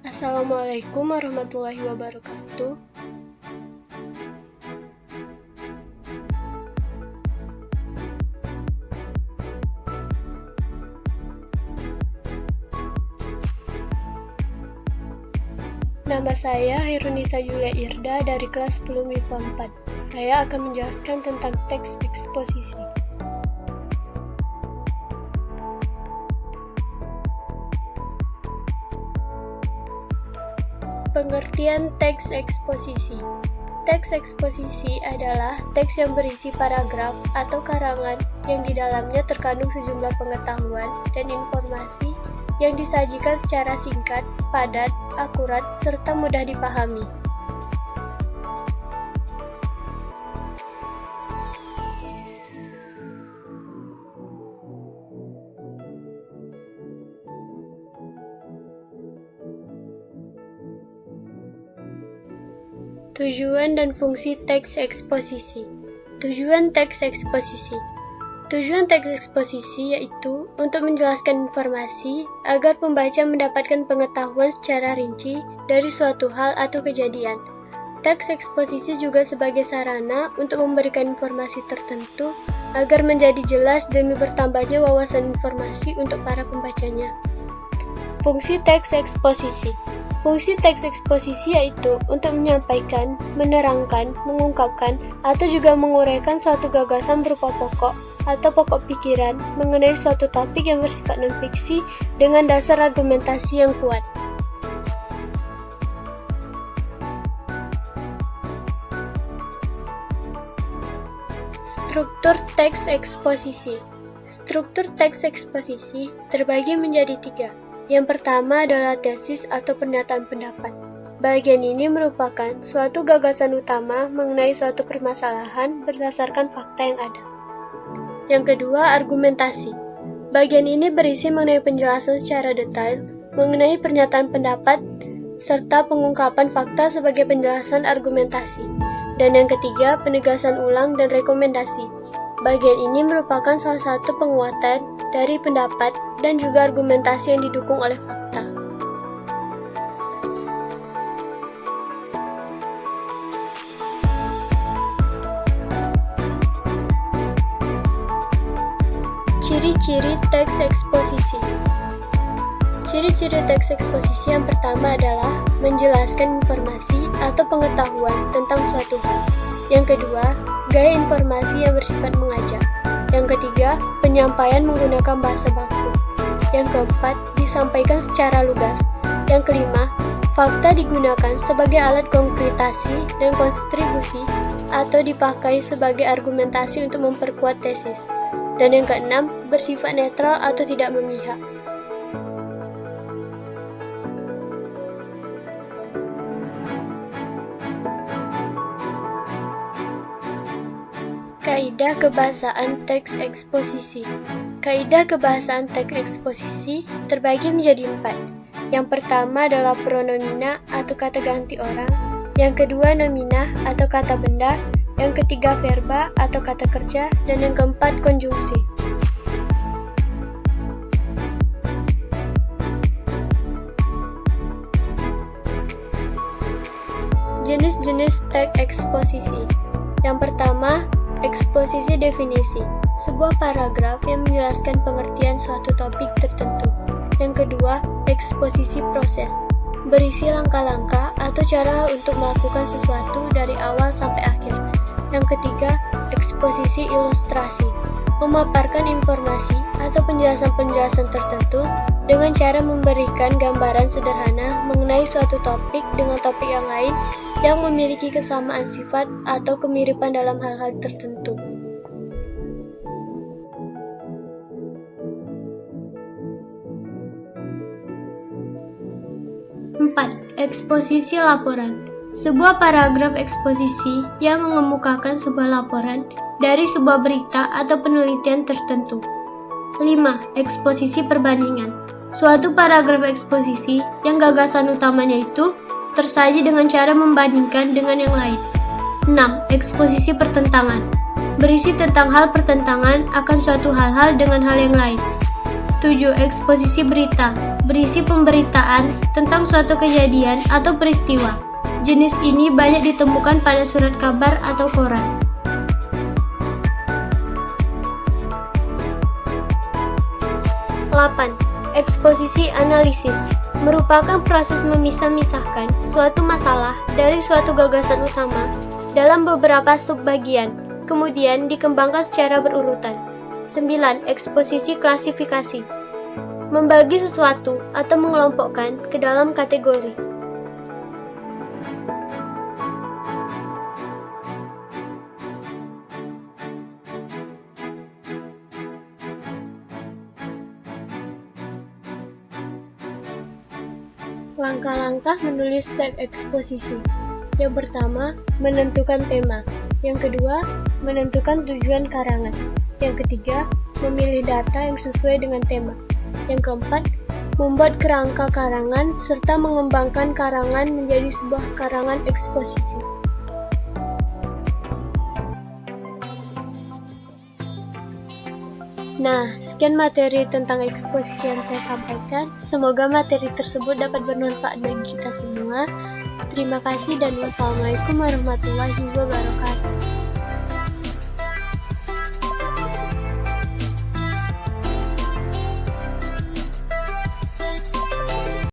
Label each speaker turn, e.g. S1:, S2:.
S1: Assalamualaikum warahmatullahi wabarakatuh. Nama saya Hairunisa Yulia Irda dari kelas 10 MIPA 4. Saya akan menjelaskan tentang teks eksposisi. Pengertian teks eksposisi. Teks eksposisi adalah teks yang berisi paragraf atau karangan yang di dalamnya terkandung sejumlah pengetahuan dan informasi yang disajikan secara singkat, padat, akurat, serta mudah dipahami. Tujuan dan fungsi teks eksposisi. Tujuan teks eksposisi. Tujuan teks eksposisi yaitu untuk menjelaskan informasi agar pembaca mendapatkan pengetahuan secara rinci dari suatu hal atau kejadian. Teks eksposisi juga sebagai sarana untuk memberikan informasi tertentu agar menjadi jelas demi bertambahnya wawasan informasi untuk para pembacanya. Fungsi teks eksposisi. Fungsi teks eksposisi yaitu untuk menyampaikan, menerangkan, mengungkapkan, atau juga menguraikan suatu gagasan berupa pokok atau pokok pikiran mengenai suatu topik yang bersifat non-fiksi dengan dasar argumentasi yang kuat. Struktur teks eksposisi. Struktur teks eksposisi terbagi menjadi 3. Yang pertama adalah tesis atau pernyataan pendapat. Bagian ini merupakan suatu gagasan utama mengenai suatu permasalahan berdasarkan fakta yang ada. Yang kedua, argumentasi. Bagian ini berisi mengenai penjelasan secara detail mengenai pernyataan pendapat serta pengungkapan fakta sebagai penjelasan argumentasi. Dan yang ketiga, penegasan ulang dan rekomendasi. Bagian ini merupakan salah satu penguatan dari pendapat dan juga argumentasi yang didukung oleh fakta. Ciri-ciri teks eksposisi. Ciri-ciri teks eksposisi yang pertama adalah menjelaskan informasi atau pengetahuan tentang suatu hal. Yang kedua, gaya informasi yang bersifat mengajak. Yang ketiga, penyampaian menggunakan bahasa baku. Yang keempat, disampaikan secara lugas. Yang kelima, fakta digunakan sebagai alat konkretasi dan kontribusi atau dipakai sebagai argumentasi untuk memperkuat tesis. Dan yang keenam, bersifat netral atau tidak memihak. Kaidah kebahasaan teks eksposisi. Kaidah kebahasaan teks eksposisi terbagi menjadi 4. Yang pertama adalah pronomina atau kata ganti orang. Yang kedua nomina atau kata benda. Yang ketiga verba atau kata kerja. Dan yang keempat konjungsi. Jenis-jenis teks eksposisi. Yang pertama, eksposisi definisi, sebuah paragraf yang menjelaskan pengertian suatu topik tertentu. Yang kedua, eksposisi proses, berisi langkah-langkah atau cara untuk melakukan sesuatu dari awal sampai akhir. Yang ketiga, eksposisi ilustrasi, memaparkan informasi atau penjelasan-penjelasan tertentu dengan cara memberikan gambaran sederhana mengenai suatu topik dengan topik yang lain yang memiliki kesamaan sifat atau kemiripan dalam hal-hal tertentu. Eksposisi laporan, sebuah paragraf eksposisi yang mengemukakan sebuah laporan dari sebuah berita atau penelitian tertentu. 5. Eksposisi perbandingan, suatu paragraf eksposisi yang gagasan utamanya itu tersaji dengan cara membandingkan dengan yang lain. 6. Eksposisi pertentangan, berisi tentang hal pertentangan akan suatu hal-hal dengan hal yang lain. 7. Eksposisi berita, berisi pemberitaan tentang suatu kejadian atau peristiwa. Jenis ini banyak ditemukan pada surat kabar atau koran. 8. Eksposisi analisis merupakan proses memisah-misahkan suatu masalah dari suatu gagasan utama dalam beberapa subbagian, kemudian dikembangkan secara berurutan. 9. Eksposisi klasifikasi membagi sesuatu atau mengelompokkan ke dalam kategori. Langkah-langkah menulis teks eksposisi. Yang pertama, menentukan tema. Yang kedua, menentukan tujuan karangan. Yang ketiga, memilih data yang sesuai dengan tema. Yang keempat, membuat kerangka karangan serta mengembangkan karangan menjadi sebuah karangan eksposisi. Nah, sekian materi tentang eksposisi yang saya sampaikan. Semoga materi tersebut dapat bermanfaat bagi kita semua. Terima kasih dan wassalamualaikum warahmatullahi wabarakatuh.